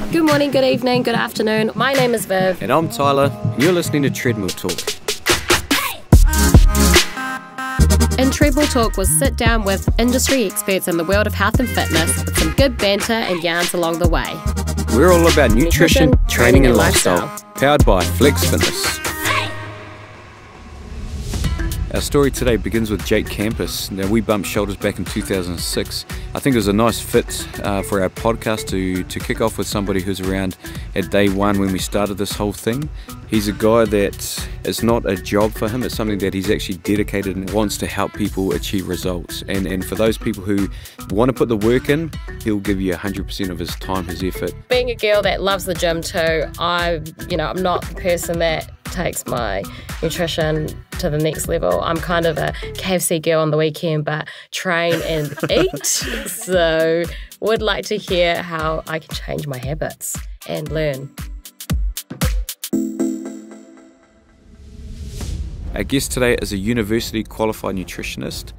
Good morning, good evening, good afternoon. My name is Viv. And I'm Tyler, and you're listening to Treadmill Talk. In Treadmill Talk, we'll sit down with industry experts in the world of health and fitness with some good banter and yarns along the way. We're all about nutrition, training and lifestyle, powered by Flex Fitness. Our story today begins with Jake Campus. Now, we bumped shoulders back in 2006. I think it was a nice fit for our podcast to kick off with somebody who's around at day one when we started this whole thing. He's a guy that it's not a job for him, it's something that he's actually dedicated and wants to help people achieve results. And for those people who want to put the work in, he'll give you 100% of his time, his effort. Being a girl that loves the gym too, I'm not the person that takes my nutrition to the next level. I'm kind of a KFC girl on the weekend, but train and eat. So would like to hear how I can change my habits and learn. Our guest today is a university qualified nutritionist.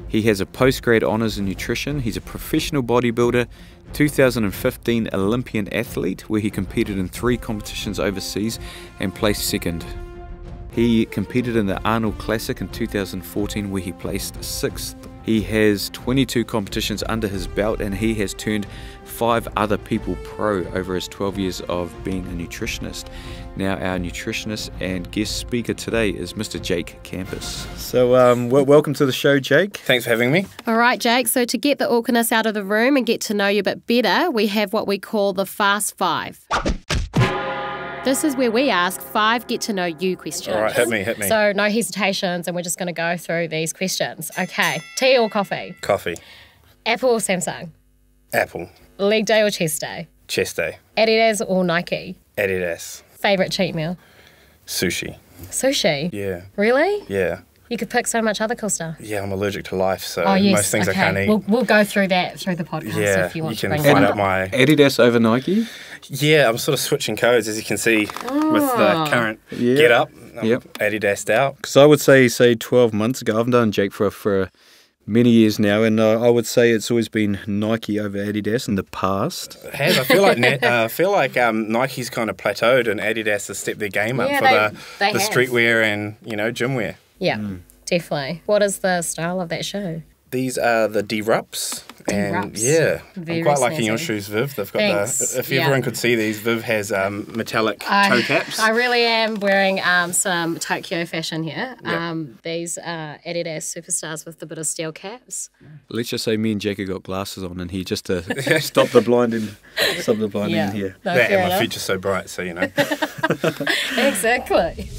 He has a postgrad honours in nutrition. He's a professional bodybuilder, 2015 Olympian athlete where he competed in 3 competitions overseas and placed second. He competed in the Arnold Classic in 2014 where he placed 6th. He has 22 competitions under his belt and he has turned 5 other people pro over his 12 years of being a nutritionist. Now our nutritionist and guest speaker today is Mr. Jake Campus. So welcome to the show, Jake. Thanks for having me. All right, Jake, so to get the awkwardness out of the room and get to know you a bit better, we have what we call the Fast 5. This is where we ask 5 get-to-know-you questions. All right, hit me. So no hesitations, and we're just going to go through these questions. Okay, tea or coffee? Coffee. Apple or Samsung? Apple. Leg day or chest day? Chest day. Adidas or Nike? Adidas. Favourite cheat meal? Sushi. Sushi? Yeah. Really? Yeah. You could pick so much other cool stuff. Yeah, I'm allergic to life, so yes. most things I can't eat. We'll go through that through the podcast if you want to bring can find that out my... Adidas over Nike? Yeah, I'm sort of switching codes, as you can see, with the current get-up. Adidas'd out. Because I would say 12 months ago, I've known Jake for many years now, and I would say it's always been Nike over Adidas in the past. It has. I feel like Nike's kind of plateaued and Adidas has stepped their game up for the streetwear and gym wear. Yeah, definitely. What is the style of that shoe? These are the D-Rups. And Very I'm quite liking snazzy. your shoes, Viv. They've got if everyone could see these, Viv has metallic toe caps. I really am wearing some Tokyo fashion here. These are Adidas Superstars with a bit of steel caps. Let's just say me and Jake have got glasses on in here just to stop the blinding in here. No, that and my enough. future's so bright, so Exactly.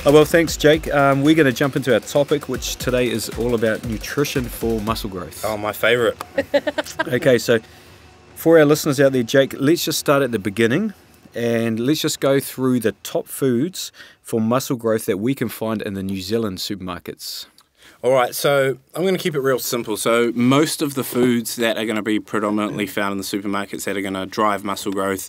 Oh, well, thanks, Jake. We're going to jump into our topic, which today is all about nutrition for muscle growth. Oh, my favourite. Okay, so for our listeners out there, Jake, let's just start at the beginning and let's just go through the top foods for muscle growth that we can find in the New Zealand supermarkets. All right, so I'm going to keep it real simple. So most of the foods that are going to be predominantly found in the supermarkets that are going to drive muscle growth,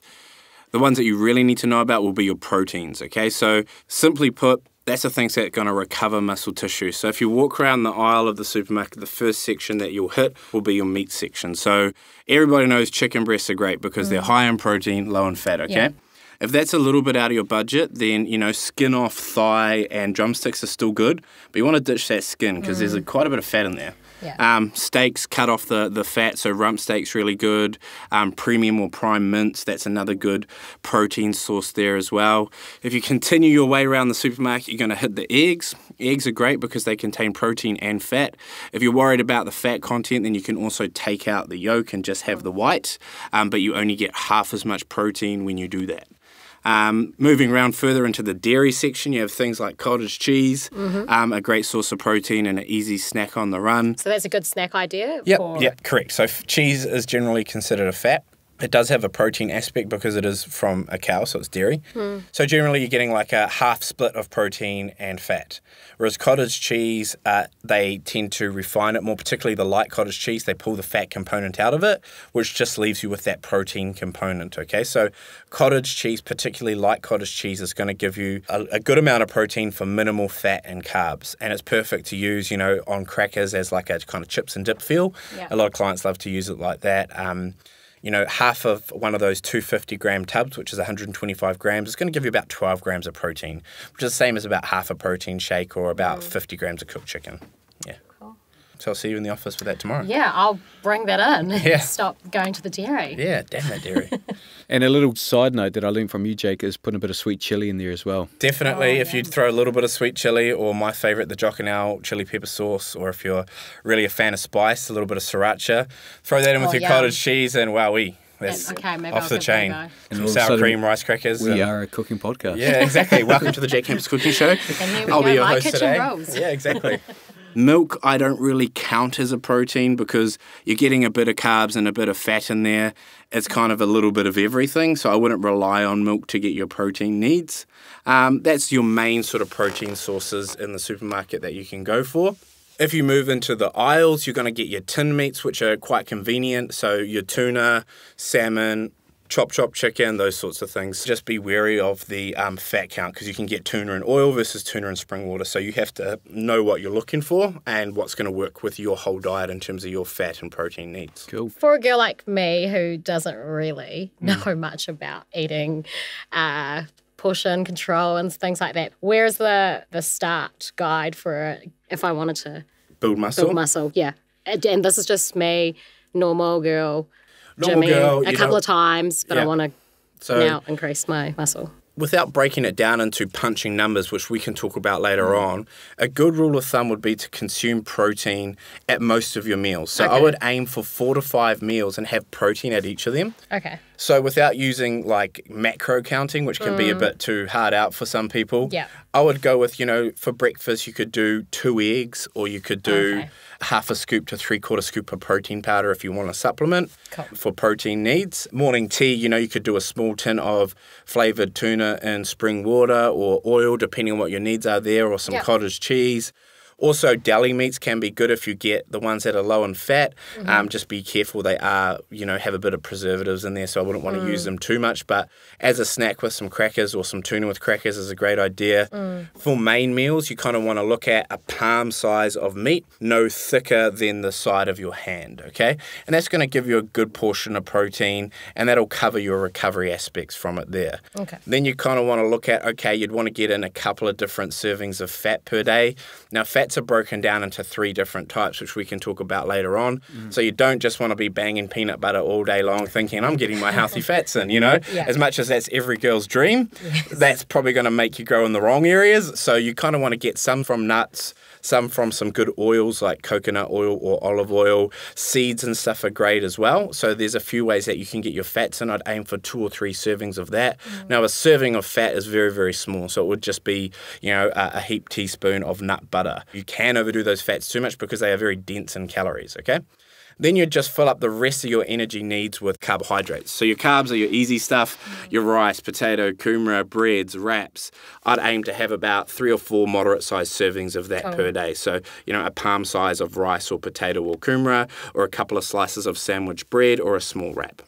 the ones that you really need to know about will be your proteins, okay? So simply put, that's the things that are going to recover muscle tissue. So if you walk around the aisle of the supermarket, the first section that you'll hit will be your meat section. So everybody knows chicken breasts are great because they're high in protein, low in fat, okay? Yeah. If that's a little bit out of your budget, then, skin off thigh and drumsticks are still good, but you want to ditch that skin because there's quite a bit of fat in there. Yeah. Steaks, cut off the fat, so rump steak's really good. Premium or prime mince, that's another good protein source there as well. If you continue your way around the supermarket, you're going to hit the eggs. Eggs are great because they contain protein and fat. If you're worried about the fat content, then you can also take out the yolk and just have the white, but you only get half as much protein when you do that. Moving around further into the dairy section, you have things like cottage cheese, a great source of protein and an easy snack on the run. So that's a good snack idea? Yep, correct. So cheese is generally considered a fat. It does have a protein aspect because it is from a cow, so it's dairy. So generally you're getting like a half split of protein and fat. Whereas cottage cheese, they tend to refine it more, particularly the light cottage cheese. They pull the fat component out of it, which just leaves you with that protein component, okay? So cottage cheese, particularly light cottage cheese, is going to give you a good amount of protein for minimal fat and carbs. And it's perfect to use, on crackers as like a kind of chips and dip feel. Yeah. A lot of clients love to use it like that. half of one of those 250-gram tubs, which is 125 grams, is going to give you about 12 grams of protein, which is the same as about half a protein shake or about 50 grams of cooked chicken. Yeah. Cool. So I'll see you in the office for that tomorrow. Yeah, I'll bring that in. Yeah. Stop going to the dairy. Yeah, damn that dairy. And a little side note that I learned from you, Jake, is putting a bit of sweet chili in there as well. Definitely, if you'd throw a little bit of sweet chili, or my favourite, the Jock and Owl chili pepper sauce, or if you're really a fan of spice, a little bit of sriracha, throw that in with your cottage cheese, and wowee. That's maybe off I'll the give chain. that a go. Some sour cream, rice crackers. We are a cooking podcast. Yeah, exactly. Welcome to the Jake Campus Cooking Show. And there we I'll go, be your my host kitchen today. rolls. Yeah, exactly. Milk, I don't really count as a protein because you're getting a bit of carbs and a bit of fat in there. It's kind of a little bit of everything, so I wouldn't rely on milk to get your protein needs. That's your main sort of protein sources in the supermarket that you can go for. If you move into the aisles, you're going to get your tin meats, which are quite convenient. So your tuna, salmon, chopped chicken, those sorts of things. Just be wary of the fat count because you can get tuna in oil versus tuna in spring water. So you have to know what you're looking for and what's going to work with your whole diet in terms of your fat and protein needs. Cool. For a girl like me who doesn't really know much about eating, portion control and things like that, where's the start guide for if I wanted to Build muscle. build muscle? Yeah. And this is just me, normal girl, Normal gymming girl, a couple of times, but I want to now increase my muscle. Without breaking it down into punching numbers, which we can talk about later on, a good rule of thumb would be to consume protein at most of your meals. So I would aim for 4 to 5 meals and have protein at each of them. Okay. So without using like macro counting, which can be a bit too hard out for some people, I would go with, for breakfast you could do 2 eggs, or you could do half a scoop to 3/4 scoop of protein powder if you want a supplement for protein needs. Morning tea, you could do a small tin of flavoured tuna in spring water or oil, depending on what your needs are there, or some cottage cheese. Also, deli meats can be good if you get the ones that are low in fat. Just be careful. They are, have a bit of preservatives in there, so I wouldn't want to use them too much. But as a snack with some crackers or some tuna with crackers is a great idea. For main meals, you kind of want to look at a palm size of meat, no thicker than the side of your hand, okay? And that's going to give you a good portion of protein, and that'll cover your recovery aspects from it there. Okay. Then you kind of want to look at, you'd want to get in a couple of different servings of fat per day. Now, fats are broken down into 3 different types, which we can talk about later on. So you don't just want to be banging peanut butter all day long thinking, I'm getting my healthy fats in, As much as that's every girl's dream, that's probably going to make you grow in the wrong areas. So you kind of want to get some from nuts, some from some good oils like coconut oil or olive oil. Seeds and stuff are great as well. So there's a few ways that you can get your fats in. I'd aim for 2 or 3 servings of that. Now, a serving of fat is very, very small. So it would just be, a heaped teaspoon of nut butter. You can overdo those fats too much because they are very dense in calories, okay? Then you just fill up the rest of your energy needs with carbohydrates. So your carbs are your easy stuff, your rice, potato, kumara, breads, wraps. I'd aim to have about 3 or 4 moderate-sized servings of that per day. So, a palm size of rice or potato or kumara, or a couple of slices of sandwich bread, or a small wrap.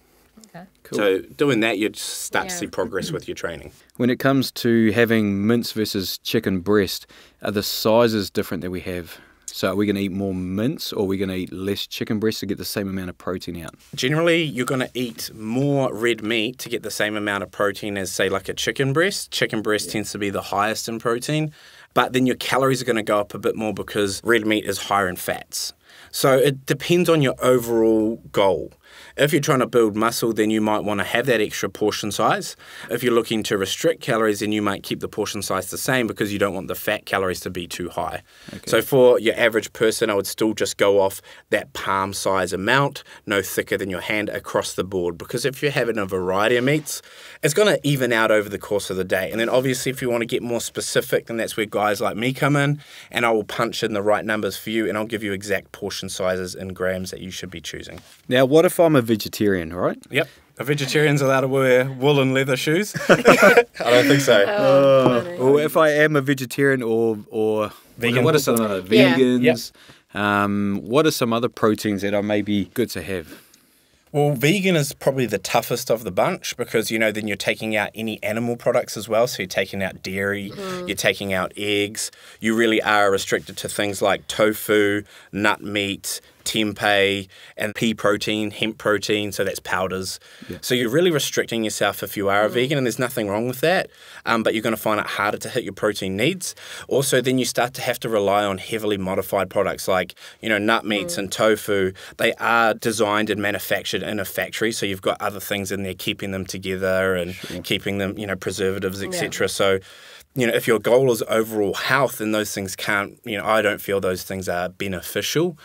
Okay. Cool. So doing that, you'd start to see progress with your training. When it comes to having mince versus chicken breast, are the sizes different that we have? So are we going to eat more mince, or are we going to eat less chicken breast to get the same amount of protein out? Generally, you're going to eat more red meat to get the same amount of protein as, say, like a chicken breast. Chicken breast tends to be the highest in protein, but then your calories are going to go up a bit more because red meat is higher in fats. So it depends on your overall goal. If you're trying to build muscle, then you might want to have that extra portion size. If you're looking to restrict calories, then you might keep the portion size the same because you don't want the fat calories to be too high. Okay. So for your average person, I would still just go off that palm size amount, no thicker than your hand across the board. Because if you're having a variety of meats, it's going to even out over the course of the day. And then obviously if you want to get more specific, then that's where guys like me come in, and I will punch in the right numbers for you, and I'll give you exact portion sizes in grams that you should be choosing. Now, what if I'm a vegetarian, right? Yep. Are vegetarians allowed to wear wool and leather shoes? I don't think so. Well, if I am a vegetarian or vegan, what are some other vegans? Yep. What are some other proteins that are maybe good to have? Well, vegan is probably the toughest of the bunch because, then you're taking out any animal products as well. So you're taking out dairy, you're taking out eggs. You really are restricted to things like tofu, nut meat, tempeh, and pea protein, hemp protein, so that's powders. Yeah. So you're really restricting yourself if you are a vegan, and there's nothing wrong with that, but you're going to find it harder to hit your protein needs. Also, then you start to have to rely on heavily modified products like, nut meats and tofu. They are designed and manufactured in a factory, so you've got other things in there keeping them together and keeping them, preservatives, etc. So, if your goal is overall health, then those things can't, I don't feel those things are beneficial.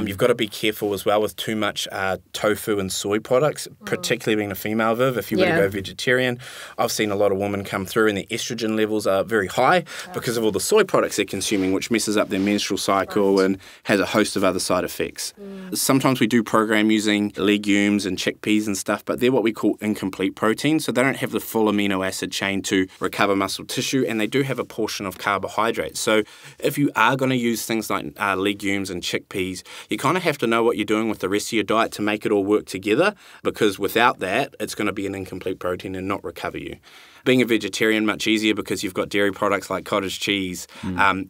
You've got to be careful as well with too much tofu and soy products, particularly being a female, Viv. If you were to go vegetarian, I've seen a lot of women come through and their estrogen levels are very high because of all the soy products they're consuming, which messes up their menstrual cycle and has a host of other side effects. Sometimes we do program using legumes and chickpeas and stuff, but they're what we call incomplete protein, so they don't have the full amino acid chain to recover muscle tissue, and they do have a portion of carbohydrates. So if you are going to use things like legumes and chickpeas, you kind of have to know what you're doing with the rest of your diet to make it all work together, because without that, it's going to be an incomplete protein and not recover you. Being a vegetarian, much easier because you've got dairy products like cottage cheese,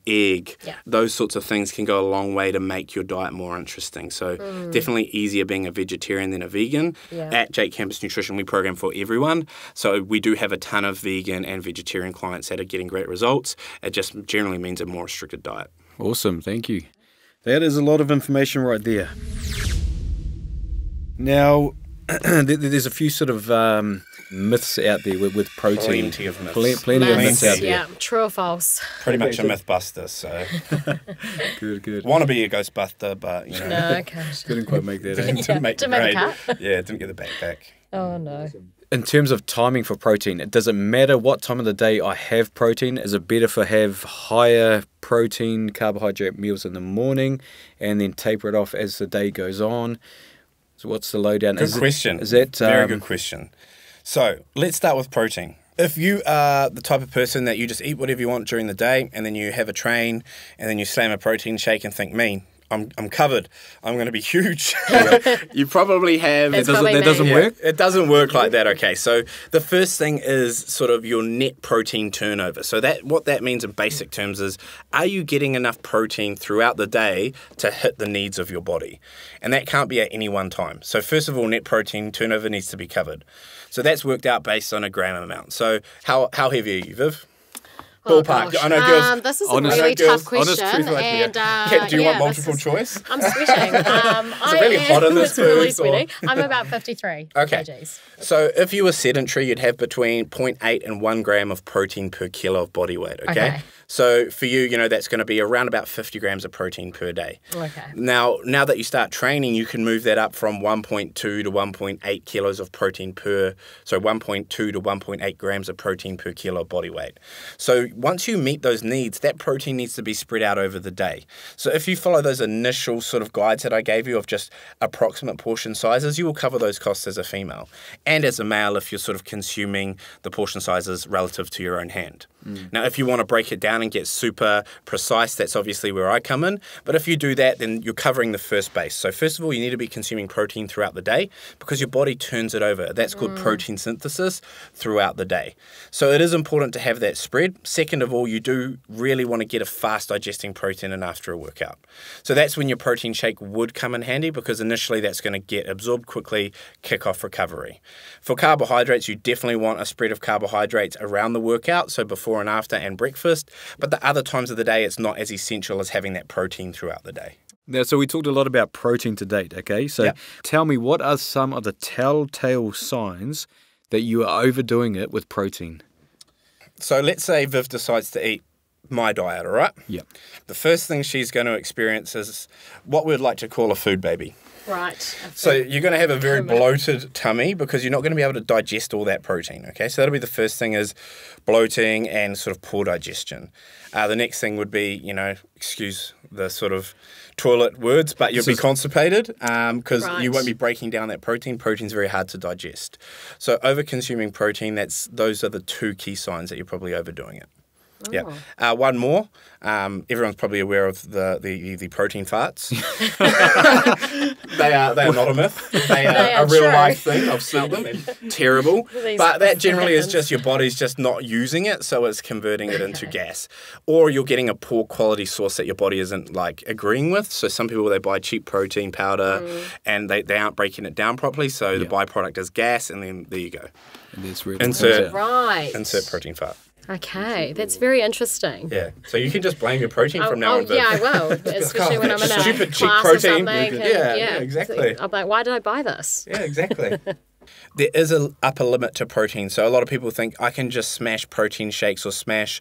egg. Those sorts of things can go a long way to make your diet more interesting. So definitely easier being a vegetarian than a vegan. At Jake Campus Nutrition, we program for everyone. So we do have a ton of vegan and vegetarian clients that are getting great results. It just generally means a more restricted diet. Awesome, thank you. That is a lot of information right there. Now, there's a few sort of myths out there with protein. Plenty of myths. Plenty of myths out there. Yeah, true or false? Pretty much a myth buster, so. Good. Want to be a Ghostbuster, but, No, okay. Didn't quite make that. Didn't make the Didn't make grade. the cut. Yeah, didn't get the backpack. Oh, no. In terms of timing for protein, does it matter what time of the day I have protein? Is it better for have higher protein carbohydrate meals in the morning and then taper it off as the day goes on? So what's the lowdown? Good question. Is that very good question? So let's start with protein. If you are the type of person that you just eat whatever you want during the day and then you have a train and then you slam a protein shake and think, I'm covered. I'm going to be huge. You probably have... That doesn't work? It doesn't work like that, okay. So the first thing is sort of your net protein turnover. So what that means in basic terms is, are you getting enough protein throughout the day to hit the needs of your body? And that can't be at any one time. So first of all, net protein turnover needs to be covered. So that's worked out based on a gram amount. So how heavy are you, Viv? Ballpark. Gosh. I know, girls. This is a really tough question. Do you want multiple choice? I'm sweating. Is it really hot in this It's really booth, or- sweaty. I'm about 53 kgs. So if you were sedentary, you'd have between 0.8 and 1 gram of protein per kilo of body weight, okay? So for you, that's going to be around about 50 grams of protein per day. Okay. Now that you start training, you can move that up from 1.2 to 1.8 kilos of protein 1.2 to 1.8 grams of protein per kilo of body weight. So once you meet those needs, that protein needs to be spread out over the day. So if you follow those initial sort of guides that I gave you of just approximate portion sizes, you will cover those costs as a female. And as a male, if you're sort of consuming the portion sizes relative to your own hand. Now, if you want to break it down and get super precise, that's obviously where I come in. But if you do that, then you're covering the first base. So first of all, you need to be consuming protein throughout the day because your body turns it over. That's called protein synthesis throughout the day. So it is important to have that spread. Second of all, you do really want to get a fast digesting protein in after a workout. So that's when your protein shake would come in handy because initially that's going to get absorbed quickly, kick off recovery. For carbohydrates, you definitely want a spread of carbohydrates around the workout, so before and after and breakfast, but the other times of the day it's not as essential as having that protein throughout the day. Now, so we talked a lot about protein to date, okay? So tell me, what are some of the telltale signs that you are overdoing it with protein? So let's say Viv decides to eat my diet, all right? Yep. The first thing she's going to experience is what we'd like to call a food baby. Right. So you're going to have a very bloated tummy because you're not going to be able to digest all that protein, okay? So that'll be the first thing is bloating and sort of poor digestion. The next thing would be, excuse the sort of toilet words, but you'll be constipated because you won't be breaking down that protein. Protein's very hard to digest. So over-consuming protein, those are the two key signs that you're probably overdoing it. Yeah. One more. Everyone's probably aware of the protein farts. They are not a myth. They are a real life thing. I've smelled them. And terrible. But that generally is just your body's just not using it, so it's converting it into gas. Or you're getting a poor quality source that your body isn't like agreeing with. So some people, they buy cheap protein powder and they aren't breaking it down properly, so the byproduct is gas, and then there you go. And there's really insert protein fart. Okay, that's very interesting. Yeah, so you can just blame your protein from now on. Yeah, I will, especially when I'm in a stupid cheap class protein. or something. Yeah, exactly. I'm like, why did I buy this? Yeah, exactly. There is an upper limit to protein. So a lot of people think I can just smash protein shakes or smash,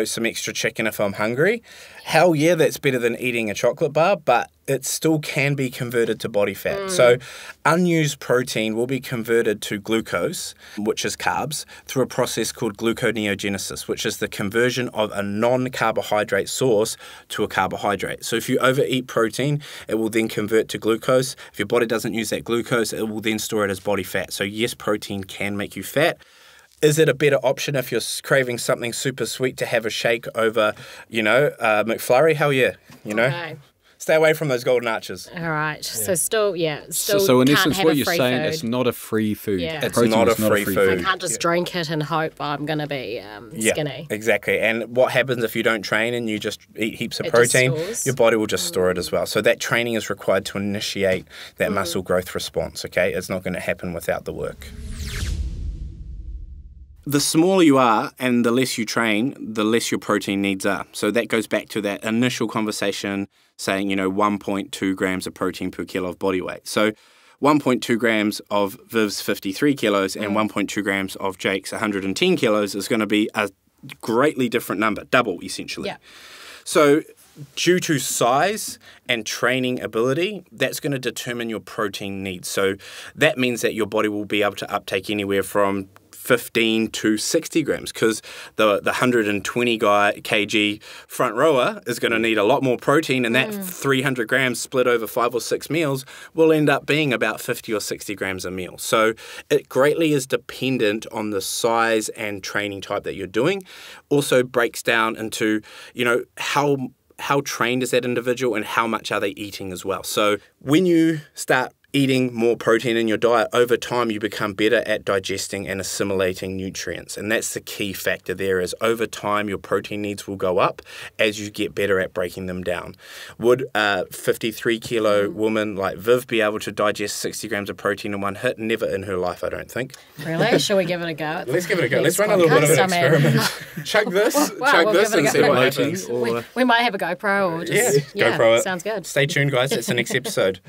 some extra chicken if I'm hungry. Hell yeah, that's better than eating a chocolate bar, but it still can be converted to body fat. So unused protein will be converted to glucose, which is carbs, through a process called gluconeogenesis, which is the conversion of a non-carbohydrate source to a carbohydrate. So if you overeat protein, it will then convert to glucose. If your body doesn't use that glucose, it will then store it as body fat. So yes, protein can make you fat. Is it a better option if you're craving something super sweet to have a shake over, McFlurry? Hell yeah, Okay. Stay away from those golden arches. All right. Yeah. So in can't essence, have what a you're free saying, food. it's not a free food. Yeah. It's Protein not a is free food. I can't just drink it and hope I'm going to be skinny. Exactly. And what happens if you don't train and you just eat heaps of protein? Your body will just store it as well. So that training is required to initiate that muscle growth response, okay? It's not going to happen without the work. The smaller you are and the less you train, the less your protein needs are. So that goes back to that initial conversation saying, 1.2 grams of protein per kilo of body weight. So 1.2 grams of Viv's 53 kilos and 1.2 grams of Jake's 110 kilos is going to be a greatly different number, double essentially. Yeah. So due to size and training ability, that's going to determine your protein needs. So that means that your body will be able to uptake anywhere from 15 to 60 grams, because the 120 kg front rower is going to need a lot more protein, and that 300 grams split over 5 or 6 meals will end up being about 50 or 60 grams a meal. So it greatly is dependent on the size and training type that you're doing. Also breaks down into, how trained is that individual and how much are they eating as well. So when you start eating more protein in your diet, over time you become better at digesting and assimilating nutrients. And that's the key factor there, is over time your protein needs will go up as you get better at breaking them down. Would a 53 kilo woman like Viv be able to digest 60 grams of protein in one hit? Never in her life, I don't think. Really? Shall we give it a go? Let's give it a go. Let's run a little bit of an experiment. Chug this and see what happens. We might have a GoPro or just GoPro it. Sounds good. Stay tuned, guys. That's the next episode.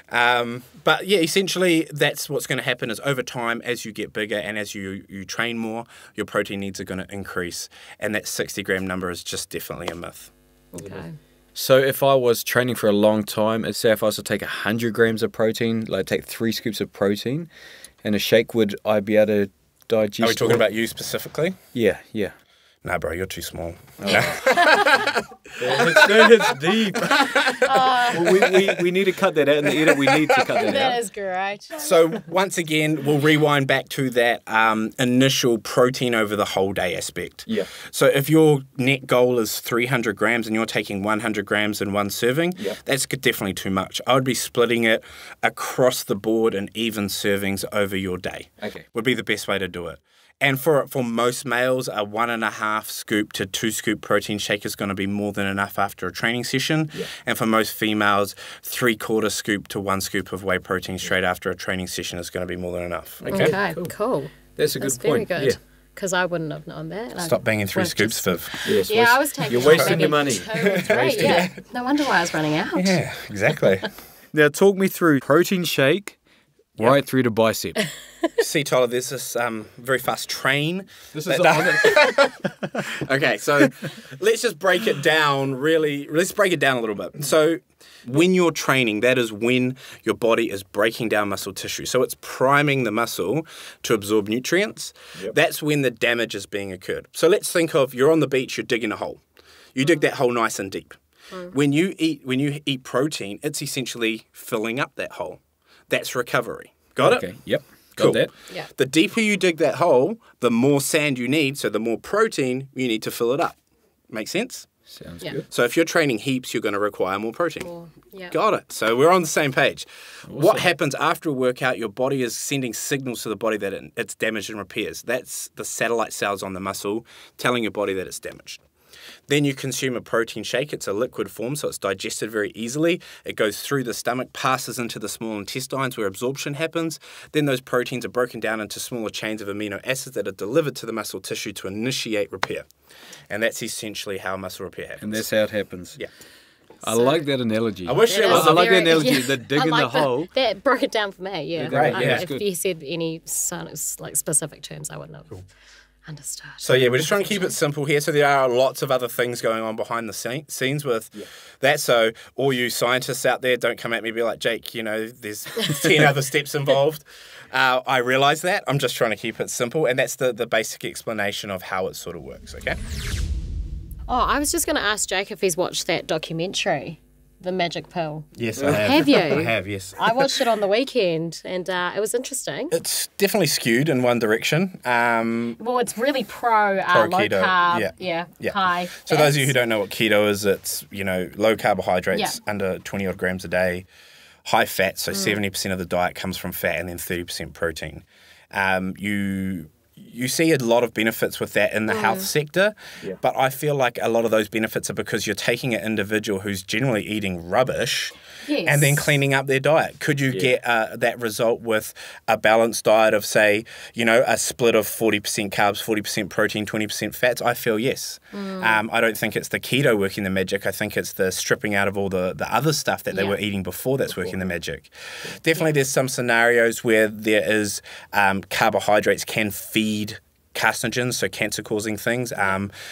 But yeah, essentially that's what's going to happen is over time, as you get bigger and as you train more, your protein needs are going to increase. And that 60 gram number is just definitely a myth. Okay. So if I was training for a long time, say if I was to take 100 grams of protein, like take 3 scoops of protein in a shake, would I be able to digest? Are we talking about you specifically? Yeah. Nah, bro, you're too small. It's deep. Well, we need to cut that out in the edit. We need to cut that out. That is great. So once again, we'll rewind back to that initial protein over the whole day aspect. Yeah. So if your net goal is 300 grams and you're taking 100 grams in one serving, that's definitely too much. I would be splitting it across the board in even servings over your day. Okay. Would be the best way to do it. And for most males, a 1.5 scoop to 2 scoop protein shake is going to be more than enough after a training session. Yeah. And for most females, 3/4 scoop to 1 scoop of whey protein straight after a training session is going to be more than enough. Okay, cool. That's a good point. Very good. Because I wouldn't have known that. Stop banging 3 scoops, Viv. Yes, I was taking. You're wasting your money. 2 or 3. Yeah. No wonder why I was running out. Yeah, exactly. Now talk me through protein shake right through to bicep. See, Tyler, there's this very fast train. This is Okay, so let's just break it down let's break it down a little bit. So when you're training, that is when your body is breaking down muscle tissue. So it's priming the muscle to absorb nutrients. Yep. That's when the damage is being occurred. So let's think of, you're on the beach, you're digging a hole. You dig that hole nice and deep. When you eat protein, it's essentially filling up that hole. That's recovery. Got it? Okay, yep. Got that? Yeah. The deeper you dig that hole, the more sand you need, so the more protein you need to fill it up. Make sense? Sounds Yeah. good. So if you're training heaps, you're going to require more protein. Yeah. Got it. So we're on the same page. What happens after a workout, your body is sending signals to the body that it's damaged and repairs. That's the satellite cells on the muscle telling your body that it's damaged. Then you consume a protein shake. It's a liquid form, so it's digested very easily. It goes through the stomach, passes into the small intestines where absorption happens. Then those proteins are broken down into smaller chains of amino acids that are delivered to the muscle tissue to initiate repair. And that's essentially how muscle repair happens. And that's how it happens. Yeah. I like that analogy. I wish there was I like the analogy, the dig in the hole. That broke it down for me, yeah. Great, yeah. If you said any like specific terms, I wouldn't have understood. So yeah, we're just trying to keep it simple here. So there are lots of other things going on behind the scenes with that. So all you scientists out there, don't come at me and be like, Jake, you know, there's 10 other steps involved. I realise that. I'm just trying to keep it simple. And that's the basic explanation of how it sort of works, okay? Oh, I was just going to ask Jake if he's watched that documentary, The Magic Pill. Yes, I have. Have you? I have, yes. I watched it on the weekend and it was interesting. It's definitely skewed in one direction. Well, it's really pro low keto, carb, yeah. high. So those of you who don't know what keto is, it's, you know, low carbohydrates, under 20 odd grams a day, high fat, so 70% of the diet comes from fat and then 30% protein. You see a lot of benefits with that in the health sector, but I feel like a lot of those benefits are because you're taking an individual who's generally eating rubbish and then cleaning up their diet. Could you get that result with a balanced diet of, say, you know, a split of 40% carbs, 40% protein, 20% fats? I feel yes. I don't think it's the keto working the magic. I think it's the stripping out of all the other stuff that they were eating before that's working the magic. Definitely there's some scenarios where there is carbohydrates can feed carcinogens, so cancer-causing things.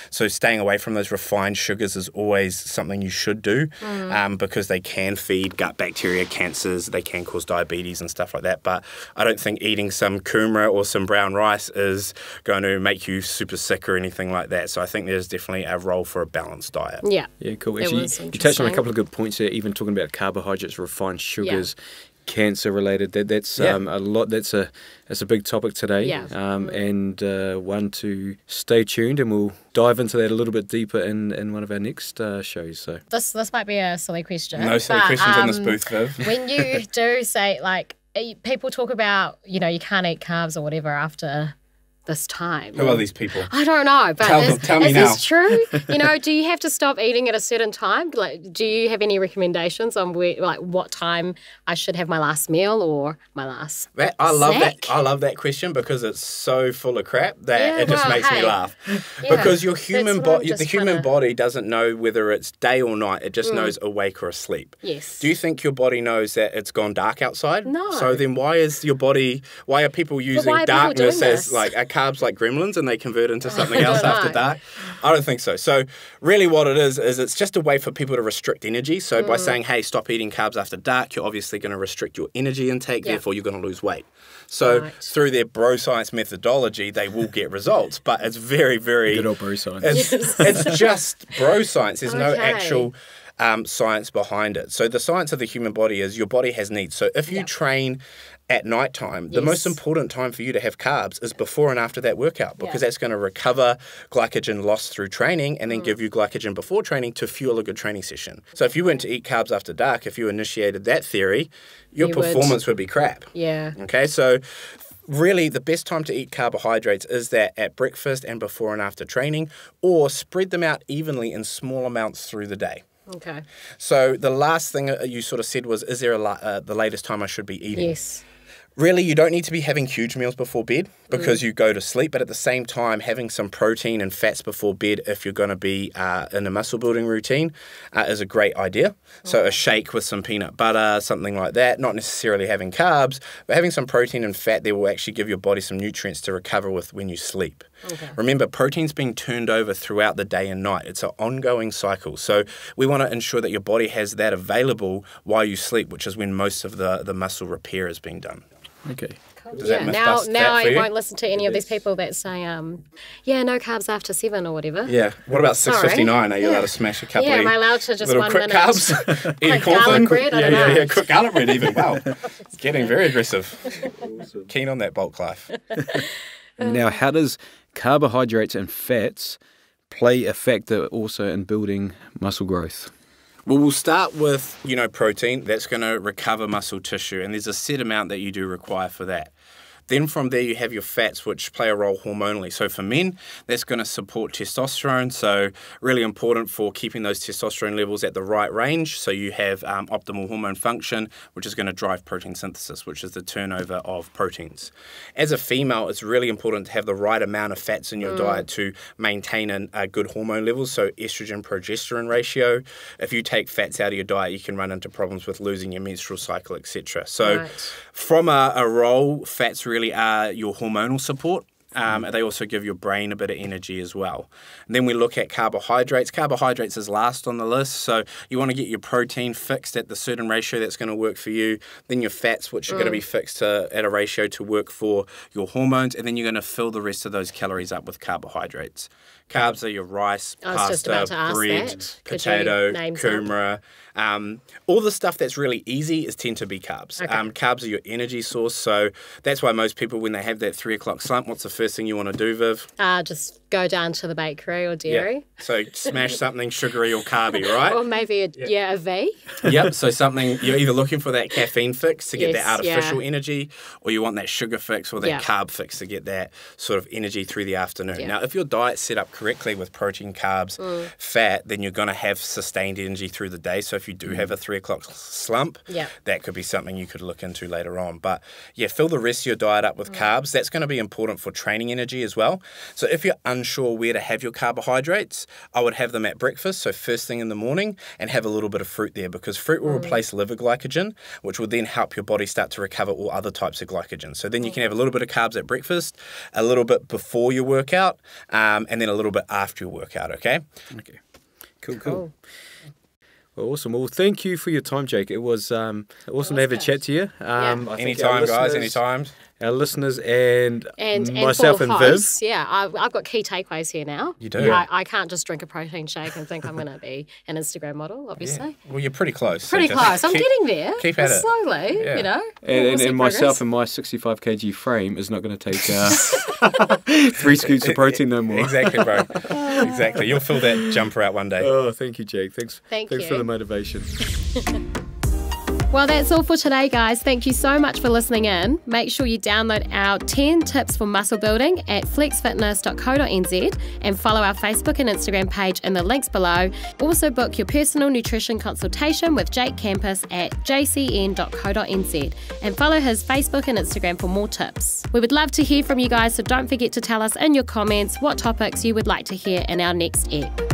So staying away from those refined sugars is always something you should do because they can feed gut bacteria, cancers, they can cause diabetes and stuff like that. But I don't think eating some kumara or some brown rice is going to make you super sick or anything like that. So I think there's definitely a role for a balanced diet. Yeah. Yeah, cool. Actually, you touched on a couple of good points there, even talking about carbohydrates, refined sugars. Cancer related, that's a lot. That's a big topic today, and one to stay tuned, and we'll dive into that a little bit deeper in one of our next shows. So this might be a silly question. No silly questions in this booth, Viv. When you do say, like, people talk about, you know, you can't eat carbs or whatever after this time. Who are these people? I don't know, but tell me is now. this true? You know, do you have to stop eating at a certain time? Like, do you have any recommendations on what time I should have my last meal or my last I love snack? that. I love that question because it's so full of crap that it just makes me laugh. Yeah, because your human body, just the human body doesn't know whether it's day or night. It just knows awake or asleep. Yes. Do you think your body knows that it's gone dark outside? No. So then why are people using why are people darkness doing as this? like carbs like gremlins and they convert into something else after dark? I don't think so. So really what it is it's just a way for people to restrict energy. So by saying, hey, stop eating carbs after dark, you're obviously going to restrict your energy intake, therefore you're going to lose weight. So through their bro science methodology, they will get results, but it's very, very... Good old bro science. It's just bro science. There's no actual science behind it. So the science of the human body is your body has needs. So if you train at night time, the most important time for you to have carbs is before and after that workout because that's going to recover glycogen lost through training and then give you glycogen before training to fuel a good training session. So if you went to eat carbs after dark, if you initiated that theory, your performance would be crap. Yeah. Okay, so really the best time to eat carbohydrates is that at breakfast and before and after training, or spread them out evenly in small amounts through the day. Okay. So the last thing you sort of said was, is there the latest time I should be eating? Yes. Really, you don't need to be having huge meals before bed because you go to sleep, but at the same time, having some protein and fats before bed if you're going to be in a muscle building routine is a great idea. So a shake with some peanut butter, something like that, not necessarily having carbs, but having some protein and fat that will actually give your body some nutrients to recover with when you sleep. Okay. Remember, protein's being turned over throughout the day and night. It's an ongoing cycle. So we want to ensure that your body has that available while you sleep, which is when most of the muscle repair is being done. Okay. Cool. Does that myth now bust that I for you? won't listen to any of these people that say, yeah, no carbs after 7 or whatever. Yeah. What about 6:59? Are you allowed to smash a couple Yeah, of am I allowed to just little 1 quick minute? carbs? Eat a Like cornflake? garlic bread? I don't know. Yeah, quick garlic bread even. Wow. It's getting very aggressive. Keen on that bulk life. Now, how does carbohydrates and fats play a factor also in building muscle growth? Well, we'll start with, protein. That's going to recover muscle tissue, and there's a set amount that you do require for that. Then from there, you have your fats, which play a role hormonally. So for men, that's going to support testosterone. So really important for keeping those testosterone levels at the right range. So you have optimal hormone function, which is going to drive protein synthesis, which is the turnover of proteins. As a female, it's really important to have the right amount of fats in your diet to maintain a good hormone level. So estrogen-progesterone ratio. If you take fats out of your diet, you can run into problems with losing your menstrual cycle, etc. So from a role, fats really are your hormonal support. They also give your brain a bit of energy as well. And then we look at carbohydrates. Carbohydrates is last on the list. So you want to get your protein fixed at the certain ratio that's going to work for you. Then your fats, which are going to be fixed at a ratio to work for your hormones. And then you're going to fill the rest of those calories up with carbohydrates. Carbs are your rice, pasta, bread, potato, kumara. All the stuff that's really easy tend to be carbs. Okay. Carbs are your energy source. So that's why most people, when they have that 3 o'clock slump, what's the first thing you want to do, Viv? Just go down to the bakery or dairy. Yeah. So smash something sugary or carby, right? Or maybe a V. Yep. So something, you're either looking for that caffeine fix to get Yes, that artificial energy, or you want that sugar fix or that carb fix to get that sort of energy through the afternoon. Yeah. Now, if your diet's set up correctly with protein, carbs, fat, then you're going to have sustained energy through the day. So if you do have a 3 o'clock slump, that could be something you could look into later on. But yeah, fill the rest of your diet up with carbs. That's going to be important for training energy as well. So if you're unsure where to have your carbohydrates, I would have them at breakfast, so first thing in the morning, and have a little bit of fruit there, because fruit will replace liver glycogen, which will then help your body start to recover all other types of glycogen. So then you can have a little bit of carbs at breakfast, a little bit before your workout, and then a little bit after your workout, okay? Okay. Cool. Well, awesome. Well, thank you for your time, Jake. It was awesome to have a chat to you. I think Anytime, guys, anytime. Our listeners and myself for and hosts, Viv. Yeah, I've got key takeaways here now. You do? I can't just drink a protein shake and think I'm going to be an Instagram model, obviously. Yeah. Well, you're pretty close. Pretty close. I'm getting there. Keep at it. Slowly, And myself and my 65 kg frame is not going to take 3 scoops of protein no more. Exactly, bro. Exactly. You'll fill that jumper out one day. Oh, thank you, Jake. Thanks you. for the motivation. Well, that's all for today, guys. Thank you so much for listening in. Make sure you download our 10 tips for muscle building at flexfitness.co.nz and follow our Facebook and Instagram page in the links below. Also book your personal nutrition consultation with Jake Campus at jcn.co.nz and follow his Facebook and Instagram for more tips. We would love to hear from you guys, so don't forget to tell us in your comments what topics you would like to hear in our next ep.